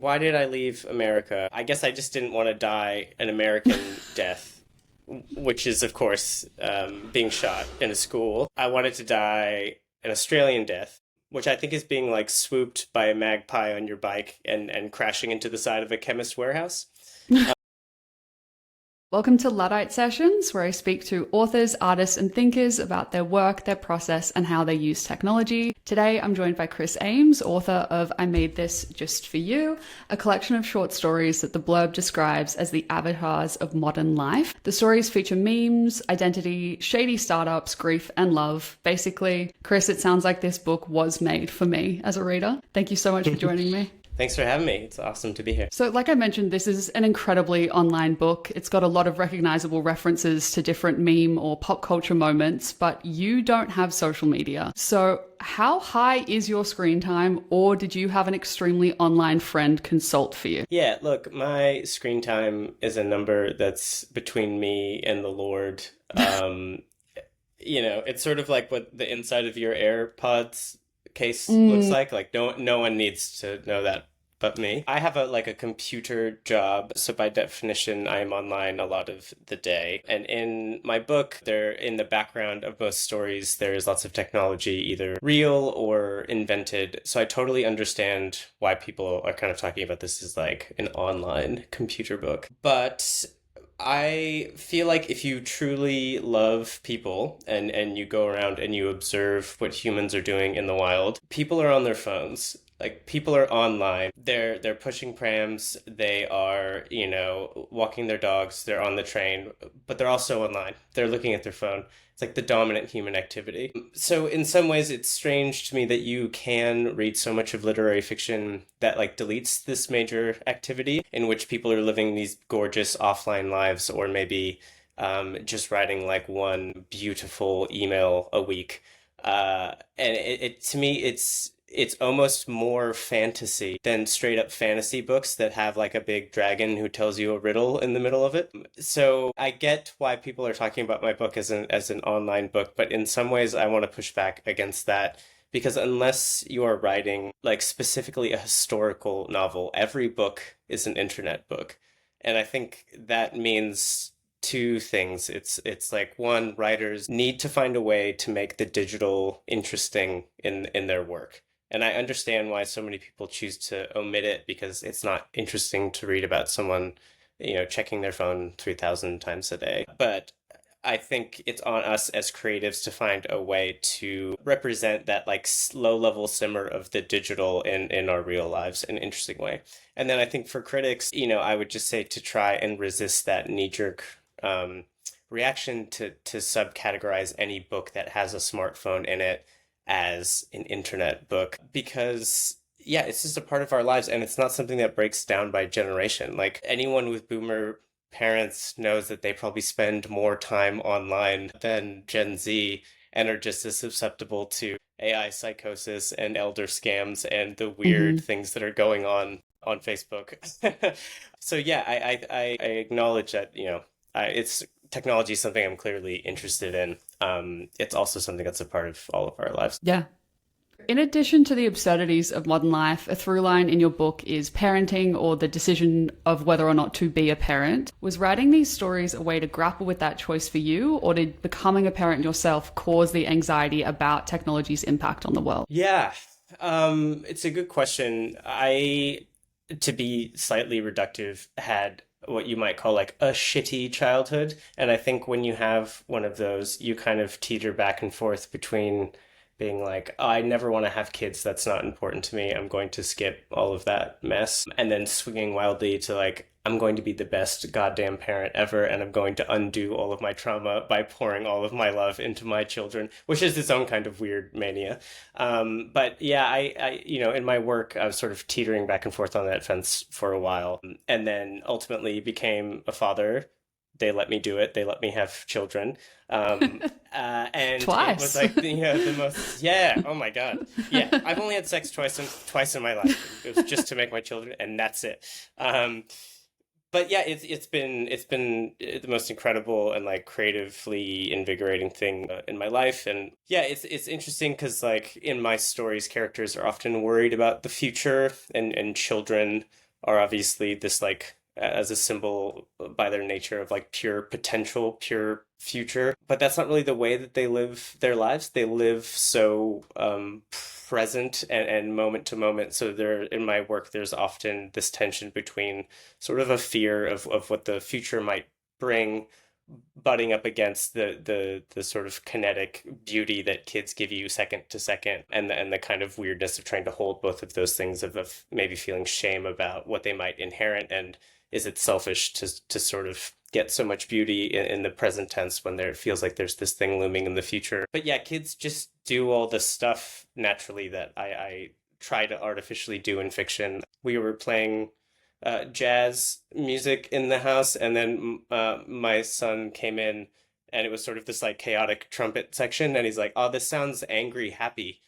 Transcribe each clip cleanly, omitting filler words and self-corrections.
Why did I leave America? I guess I just didn't want to die an American death, which is, of course, being shot in a school. I wanted to die an Australian death, which I think is being like swooped by a magpie on your bike and crashing into the side of a chemist warehouse. Welcome to Luddite Sessions, where I speak to authors, artists, and thinkers about their work, their process, and how they use technology. Today, I'm joined by Chris Ames, author of I Made This Just For You, a collection of short stories that the blurb describes as the avatars of modern life. The stories feature memes, identity, shady startups, grief, and love. Basically, Chris, it sounds like this book was made for me as a reader. Thank you so much for joining me. Thanks for having me. It's awesome to be here. So, like I mentioned, this is an incredibly online book. It's got a lot of recognizable references to different meme or pop culture moments, but you don't have social media. So, how high is your screen time, or did you have an extremely online friend consult for you? Yeah, look, my screen time is a number that's between me and the Lord. It's sort of like what the inside of your AirPods case looks like. Like no one needs to know that but me. I have a computer job, so by definition, I'm online a lot of the day. And in my book, there in the background of most stories, there's lots of technology, either real or invented. So I totally understand why people are kind of talking about this as like an online computer book. But I feel like if you truly love people and you go around and you observe what humans are doing in the wild, people are on their phones. Like people are online. They're pushing prams, they are, walking their dogs, they're on the train, but they're also online. They're looking at their phone. It's like the dominant human activity. So in some ways it's strange to me that you can read so much of literary fiction that like deletes this major activity in which people are living these gorgeous offline lives or maybe just writing like one beautiful email a week. And it to me it's almost more fantasy than straight up fantasy books that have like a big dragon who tells you a riddle in the middle of it. So I get why people are talking about my book as an online book, but in some ways I want to push back against that because unless you are writing like specifically a historical novel, every book is an internet book. And I think that means two things. It's like one, writers need to find a way to make the digital interesting in their work. And I understand why so many people choose to omit it because it's not interesting to read about someone, checking their phone 3,000 times a day. But I think it's on us as creatives to find a way to represent that like low level simmer of the digital in our real lives in an interesting way. And then I think for critics, I would just say to try and resist that knee jerk reaction to subcategorize any book that has a smartphone in it as an internet book because yeah, it's just a part of our lives and it's not something that breaks down by generation. Like anyone with boomer parents knows that they probably spend more time online than Gen Z and are just as susceptible to AI psychosis and elder scams and the weird Mhm. things that are going on Facebook. So yeah, I acknowledge that, it's technology is something I'm clearly interested in. It's also something that's a part of all of our lives. Yeah. In addition to the absurdities of modern life, a through line in your book is parenting or the decision of whether or not to be a parent. Was writing these stories a way to grapple with that choice for you, or did becoming a parent yourself cause the anxiety about technology's impact on the world? Yeah, it's a good question. To be slightly reductive, had what you might call like a shitty childhood. And I think when you have one of those, you kind of teeter back and forth between being like, oh, I never want to have kids. That's not important to me. I'm going to skip all of that mess. And then swinging wildly to like, I'm going to be the best goddamn parent ever, and I'm going to undo all of my trauma by pouring all of my love into my children, which is its own kind of weird mania. But yeah, in my work, I was sort of teetering back and forth on that fence for a while, and then ultimately became a father. They let me do it. They let me have children. And it was Twice. like, the most, yeah, oh my God. Yeah, I've only had sex twice in my life. It was just to make my children, and that's it. But yeah, it's been the most incredible and like creatively invigorating thing in my life. And yeah, it's interesting because like in my stories, characters are often worried about the future, and children are obviously this like as a symbol by their nature of like pure potential, pure future. But that's not really the way that they live their lives. They live so present and moment to moment. So there, in my work, there's often this tension between sort of a fear of what the future might bring, butting up against the sort of kinetic beauty that kids give you second to second, and the kind of weirdness of trying to hold both of those things of maybe feeling shame about what they might inherit, and is it selfish to sort of get so much beauty in the present tense when there feels like there's this thing looming in the future. But yeah, kids just do all this stuff naturally that I try to artificially do in fiction. We were playing jazz music in the house, and then my son came in, and it was sort of this like chaotic trumpet section, and he's like, "Oh, this sounds angry, happy,"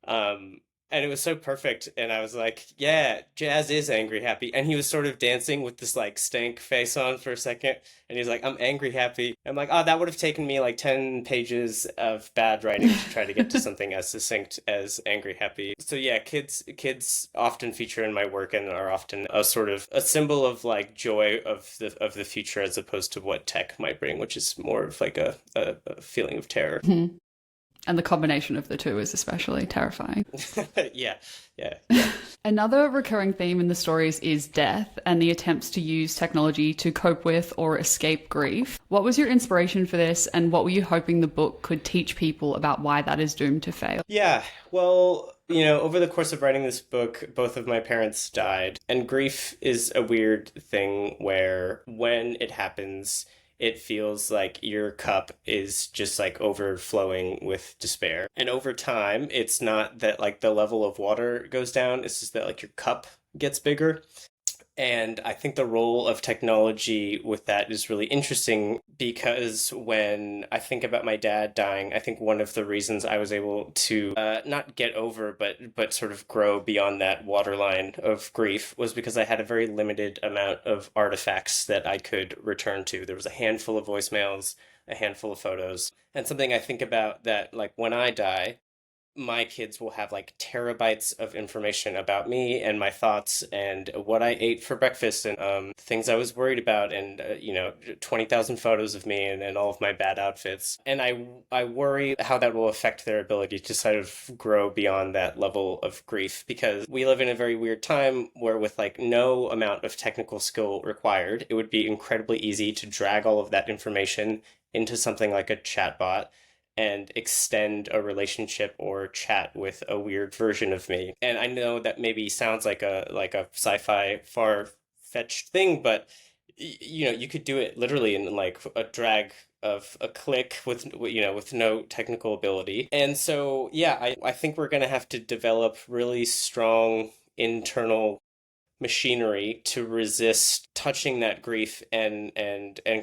um, and it was so perfect. And I was like, "Yeah, jazz is angry, happy," and he was sort of dancing with this like stank face on for a second, and he's like, "I'm angry, happy." I'm like, "Oh, that would have taken me like 10 pages of bad writing to try to get to something as succinct as angry, happy." So yeah, kids often feature in my work and are often a sort of a symbol of like joy of the future as opposed to what tech might bring, which is more of like a feeling of terror. And the combination of the two is especially terrifying. Yeah, yeah. Another recurring theme in the stories is death and the attempts to use technology to cope with or escape grief. What was your inspiration for this, and what were you hoping the book could teach people about why that is doomed to fail? Yeah, well, over the course of writing this book, both of my parents died, and grief is a weird thing where when it happens, it feels like your cup is just like overflowing with despair. And over time, it's not that like the level of water goes down, it's just that like your cup gets bigger. And I think the role of technology with that is really interesting because when I think about my dad dying, I think one of the reasons I was able to not get over, but sort of grow beyond that waterline of grief was because I had a very limited amount of artifacts that I could return to. There was a handful of voicemails, a handful of photos, and something I think about that, like when I die, my kids will have like terabytes of information about me and my thoughts and what I ate for breakfast and things I was worried about and 20,000 photos of me and all of my bad outfits. And I worry how that will affect their ability to sort of grow beyond that level of grief, because we live in a very weird time where with like no amount of technical skill required, it would be incredibly easy to drag all of that information into something like a chatbot and extend a relationship or chat with a weird version of me. And I know that maybe sounds like a sci-fi far-fetched thing, but you could do it literally in like a drag of a click with no technical ability. And so yeah, I think we're gonna have to develop really strong internal machinery to resist touching that grief and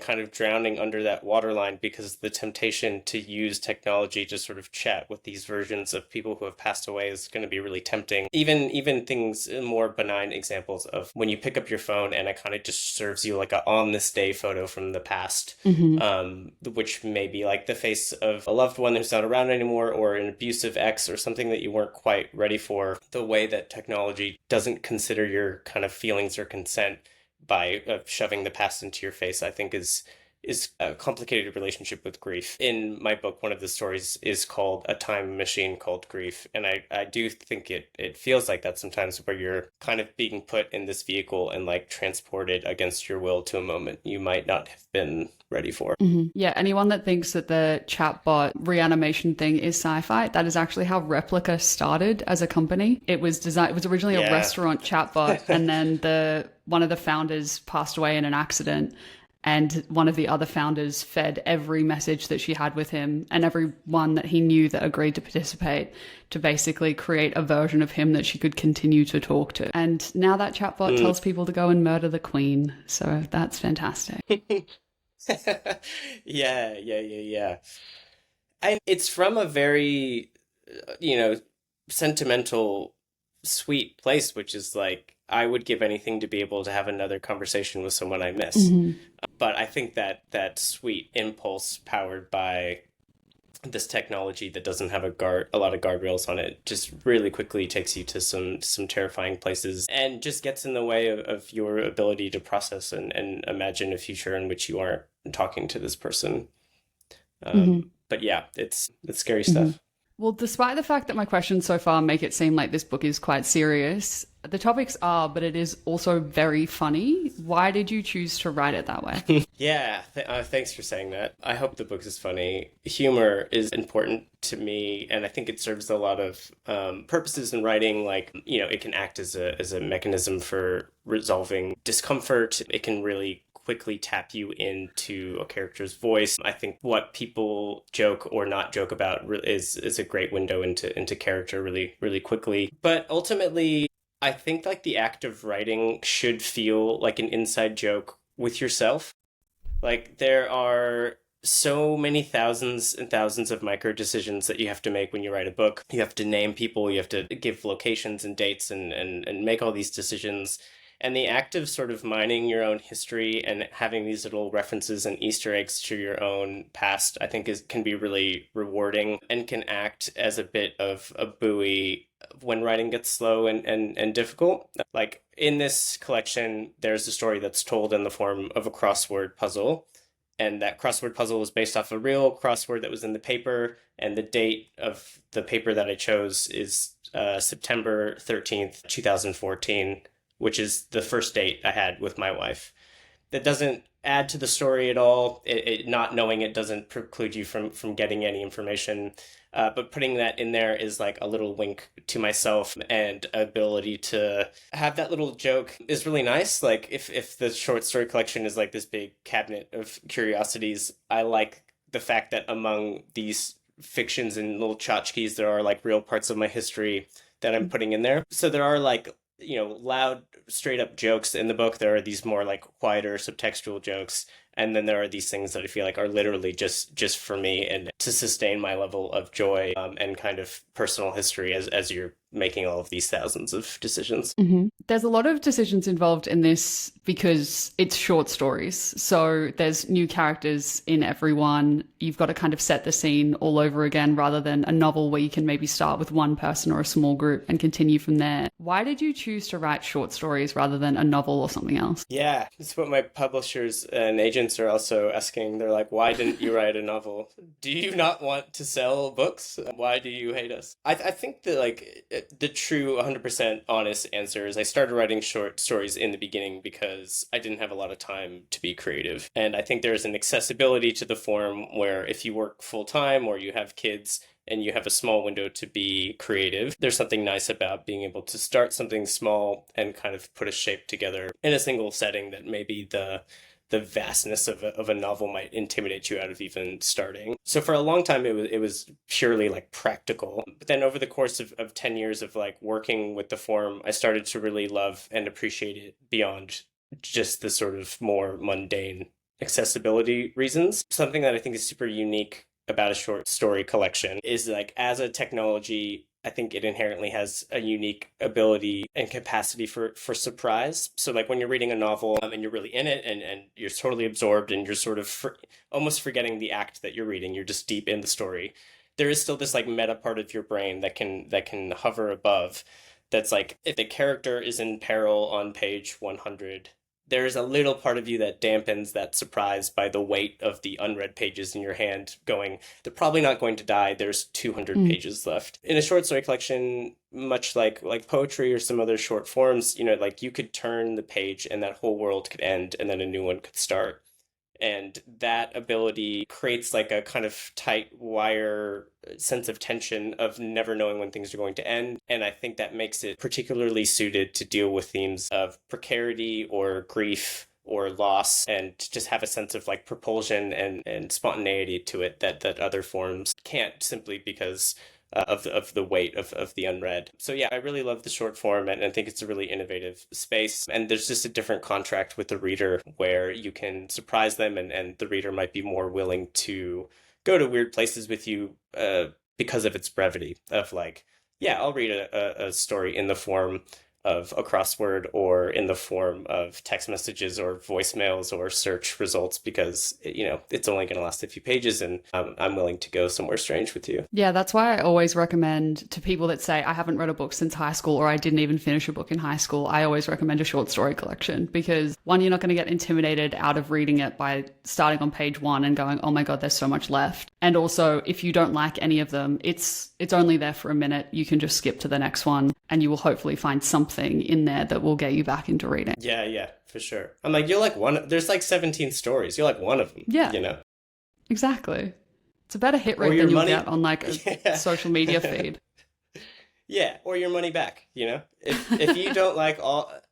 kind of drowning under that waterline, because the temptation to use technology to sort of chat with these versions of people who have passed away is going to be really tempting. Even things, more benign examples of when you pick up your phone and it kind of just serves you like a on this day photo from the past, which may be like the face of a loved one who's not around anymore, or an abusive ex, or something that you weren't quite ready for. The way that technology doesn't consider your kind of feelings or consent by shoving the past into your face, I think is a complicated relationship with grief. In my book, one of the stories is called A Time Machine Called Grief. And I do think it feels like that sometimes, where you're kind of being put in this vehicle and like transported against your will to a moment you might not have been ready for. Yeah, anyone that thinks that the chatbot reanimation thing is sci-fi, that is actually how Replica started as a company. It was originally a restaurant chatbot, and then one of the founders passed away in an accident, and one of the other founders fed every message that she had with him and everyone that he knew that agreed to participate to basically create a version of him that she could continue to talk to. And now that chatbot tells people to go and murder the queen. So that's fantastic. Yeah. And it's from a very, sentimental, sweet place, which is like, I would give anything to be able to have another conversation with someone I miss. But I think that that sweet impulse powered by this technology that doesn't have a lot of guardrails on it just really quickly takes you to some terrifying places and just gets in the way of your ability to process and imagine a future in which you aren't talking to this person. Hmm. But yeah, it's scary Hmm. stuff. Well, despite the fact that my questions so far make it seem like this book is quite serious, the topics are, but it is also very funny. Why did you choose to write it that way? Yeah, thanks for saying that. I hope the book is funny. Humor is important to me, and I think it serves a lot of purposes in writing. Like, it can act as a mechanism for resolving discomfort. It can really quickly tap you into a character's voice. I think what people joke or not joke about is a great window into character really really quickly. But ultimately, I think like the act of writing should feel like an inside joke with yourself. Like there are so many thousands and thousands of micro decisions that you have to make when you write a book. You have to name people, you have to give locations and dates and make all these decisions. And the act of sort of mining your own history and having these little references and Easter eggs to your own past, I think can be really rewarding and can act as a bit of a buoy when writing gets slow and difficult. Like in this collection, there's a story that's told in the form of a crossword puzzle. And that crossword puzzle was based off a real crossword that was in the paper. And the date of the paper that I chose is September 13th, 2014, which is the first date I had with my wife. That doesn't add to the story at all. Not knowing it doesn't preclude you from getting any information. But putting that in there is like a little wink to myself, and ability to have that little joke is really nice. Like if the short story collection is like this big cabinet of curiosities, I like the fact that among these fictions and little tchotchkes, there are like real parts of my history that I'm putting in there. So there are like, loud, straight up jokes in the book. There are these more like quieter subtextual jokes. And then there are these things that I feel like are literally just for me and to sustain my level of joy, and kind of personal history as you're making all of these thousands of decisions. Hmm. There's a lot of decisions involved in this because it's short stories. So there's new characters in every one. You've got to kind of set the scene all over again rather than a novel where you can maybe start with one person or a small group and continue from there. Why did you choose to write short stories rather than a novel or something else? Yeah, it's what my publishers and agents are also asking. They're like, why didn't you write a novel? Do you not want to sell books? Why do you hate us? I think that like the true 100% honest answer is I started writing short stories in the beginning because I didn't have a lot of time to be creative. And I think there's an accessibility to the form where if you work full time or you have kids and you have a small window to be creative, there's something nice about being able to start something small and kind of put a shape together in a single setting that maybe the vastness of a novel might intimidate you out of even starting. So for a long time, it was purely like practical. But then over the course of 10 years of like working with the form, I started to really love and appreciate it beyond just the sort of more mundane accessibility reasons. Something that I think is super unique about a short story collection is like as a technology, I think it inherently has a unique ability and capacity for surprise. So like when you're reading a novel, and you're really in it and you're totally absorbed and you're sort of almost forgetting the act that you're reading, you're just deep in the story. There is still this like meta part of your brain that can hover above. That's like if the character is in peril on page 100, there's a little part of you that dampens that surprise by the weight of the unread pages in your hand going, they're probably not going to die. There's 200 Mm. pages left. In a short story collection, much like poetry or some other short forms, like you could turn the page and that whole world could end and then a new one could start. And that ability creates like a kind of tight wire sense of tension of never knowing when things are going to end. And I think that makes it particularly suited to deal with themes of precarity or grief or loss, and to just have a sense of like propulsion and spontaneity to it that other forms can't, simply because of the weight of the unread. So yeah, I really love the short form, and think it's a really innovative space. And there's just a different contract with the reader where you can surprise them, and the reader might be more willing to go to weird places with you because of its brevity of like, yeah, I'll read a story in the form of a crossword or in the form of text messages or voicemails or search results because, it's only going to last a few pages and I'm willing to go somewhere strange with you. Yeah, that's why I always recommend to people that say, I haven't read a book since high school or I didn't even finish a book in high school. I always recommend a short story collection because one, you're not going to get intimidated out of reading it by starting on page one and going, oh my God, there's so much left. And also, if you don't like any of them, it's only there for a minute. You can just skip to the next one and you will hopefully find something in there that will get you back into reading. Yeah, for sure. I'm like, you're like there's like 17 stories. You're like one of them. Yeah. Exactly. It's a better hit rate than you'll get on like a social media feed. Yeah, or your money back, If you don't like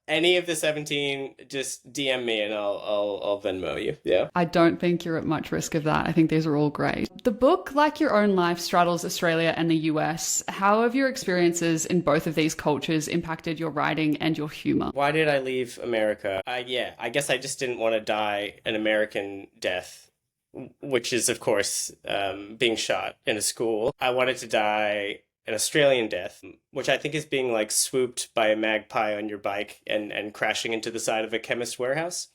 any of the 17, just DM me and I'll Venmo you. Yeah. I don't think you're at much risk of that. I think these are all great. The book, like your own life, straddles Australia and the US. How have your experiences in both of these cultures impacted your writing and your humor? Why did I leave America? I guess I just didn't want to die an American death, which is, of course, being shot in a school. I wanted to die an Australian death, which I think is being like swooped by a magpie on your bike and crashing into the side of a chemist warehouse.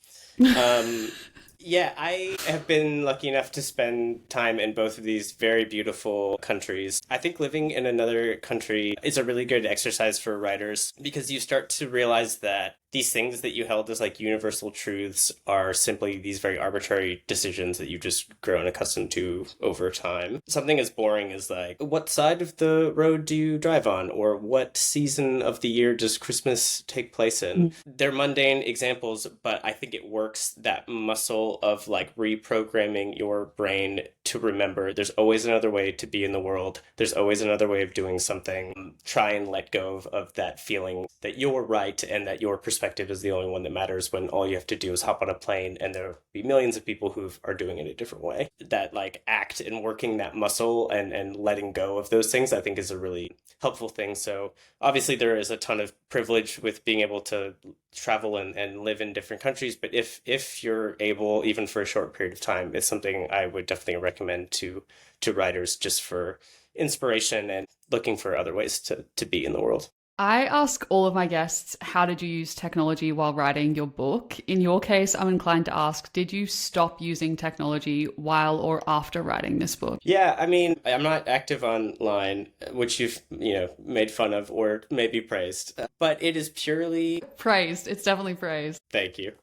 Yeah, I have been lucky enough to spend time in both of these very beautiful countries. I think living in another country is a really good exercise for writers because you start to realize that these things that you held as like universal truths are simply these very arbitrary decisions that you've just grown accustomed to over time. Something as boring as like, what side of the road do you drive on? Or what season of the year does Christmas take place in? They're mundane examples, but I think it works, that muscle of like reprogramming your brain to remember there's always another way to be in the world. There's always another way of doing something. Try and let go of that feeling that you're right and that your perspective is the only one that matters when all you have to do is hop on a plane and there'll be millions of people who are doing it a different way. That like act and working that muscle and letting go of those things, I think is a really helpful thing. So obviously there is a ton of privilege with being able to travel and live in different countries, but if you're able, even for a short period of time, it's something I would definitely recommend to writers just for inspiration and looking for other ways to be in the world. I ask all of my guests, how did you use technology while writing your book? In your case, I'm inclined to ask, did you stop using technology while or after writing this book? Yeah, I mean, I'm not active online, which you've, made fun of or maybe praised, but it is purely praised. It's definitely praised. Thank you.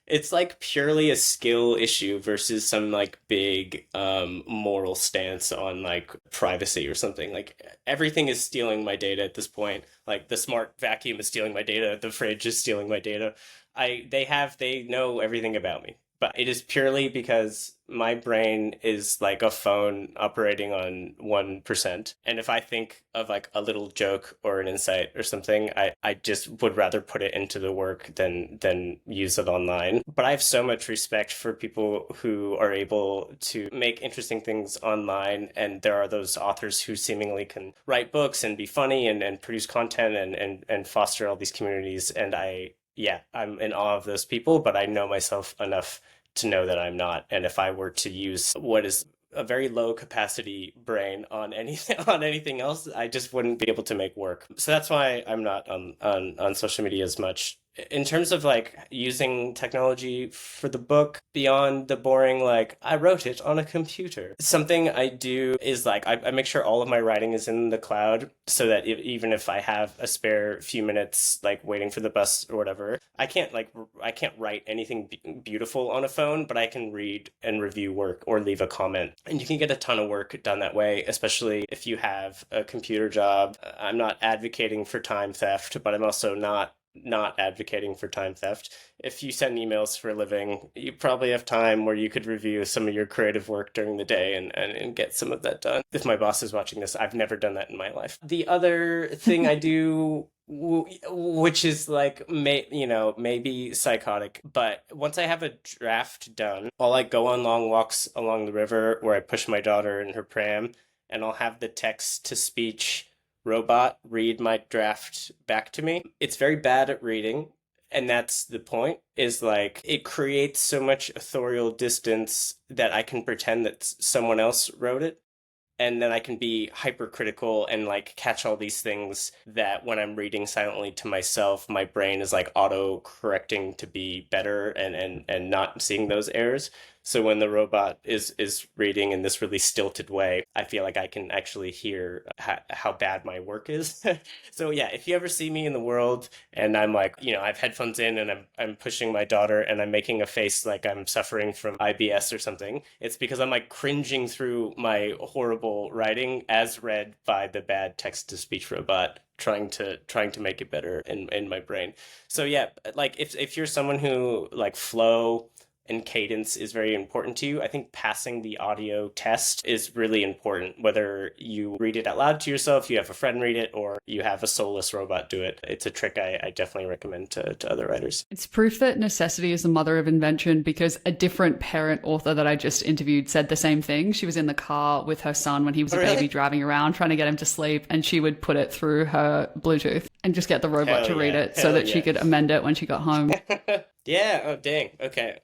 It's like purely a skill issue versus some like big moral stance on like privacy or something. Like everything is stealing my data at this point. Like the smart vacuum is stealing my data, the fridge is stealing my data. They know everything about me. But it is purely because my brain is like a phone operating on 1%. And if I think of like a little joke or an insight or something, I just would rather put it into the work than use it online. But I have so much respect for people who are able to make interesting things online. And there are those authors who seemingly can write books and be funny and produce content and foster all these communities. And I'm in awe of those people, but I know myself enough to know that I'm not. And if I were to use what is a very low capacity brain on anything else, I just wouldn't be able to make work. So that's why I'm not on social media as much. In terms of like using technology for the book, beyond the boring, like I wrote it on a computer. Something I do is like I make sure all of my writing is in the cloud so that even if I have a spare few minutes, like waiting for the bus or whatever, I can't write anything beautiful on a phone, but I can read and review work or leave a comment. And you can get a ton of work done that way, especially if you have a computer job. I'm not advocating for time theft, but I'm also not advocating for time theft. If you send emails for a living, you probably have time where you could review some of your creative work during the day and get some of that done. If my boss is watching this, I've never done that in my life. The other thing I do, which is like, maybe psychotic, but once I have a draft done, I'll like go on long walks along the river where I push my daughter in her pram, and I'll have the text to speech robot read my draft back to me. It's very bad at reading, and that's the point, is like it creates so much authorial distance that I can pretend that someone else wrote it. and then I can be hypercritical and like catch all these things that when I'm reading silently to myself, my brain is like auto correcting to be better and not seeing those errors. So when the robot is reading in this really stilted way, I feel like I can actually hear how bad my work is. So yeah, if you ever see me in the world and I'm like, I have headphones in and I'm pushing my daughter and I'm making a face like I'm suffering from IBS or something, it's because I'm like cringing through my horrible writing as read by the bad text to speech robot trying to make it better in my brain. So yeah, like if you're someone who like flow and cadence is very important to you, I think passing the audio test is really important. Whether you read it out loud to yourself, you have a friend read it, or you have a soulless robot do it. It's a trick I definitely recommend to other writers. It's proof that necessity is the mother of invention, because a different parent author that I just interviewed said the same thing. She was in the car with her son when he was a baby, driving around trying to get him to sleep, and she would put it through her Bluetooth and just get the robot to read it so that she could amend it when she got home. Yeah. Oh, dang. Okay.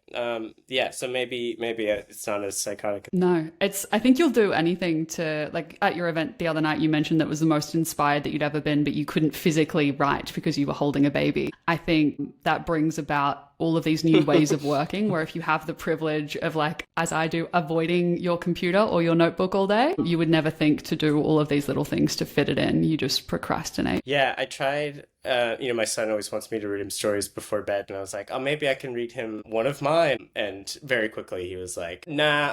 Yeah. So maybe it's not as psychotic. No, I think you'll do anything to, like at your event the other night, you mentioned that was the most inspired that you'd ever been, but you couldn't physically write because you were holding a baby. I think that brings about all of these new ways of working, where if you have the privilege of, like, as I do, avoiding your computer or your notebook all day, you would never think to do all of these little things to fit it in. You just procrastinate. Yeah, I tried. My son always wants me to read him stories before bed, and I was like, oh, maybe I can read him one of mine. And very quickly he was like, nah,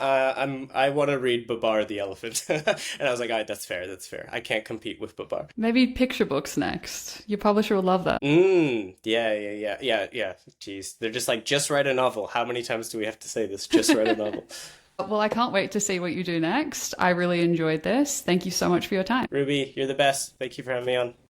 I want to read Babar the elephant. And I was like, all right, that's fair. I can't compete with Babar. Maybe picture books next. Your publisher will love that. Yeah. Jeez, they're just like, just write a novel. How many times do we have to say this? Just write a novel. Well, I can't wait to see what you do next. I really enjoyed this. Thank you so much for your time. Ruby, you're the best. Thank you for having me on.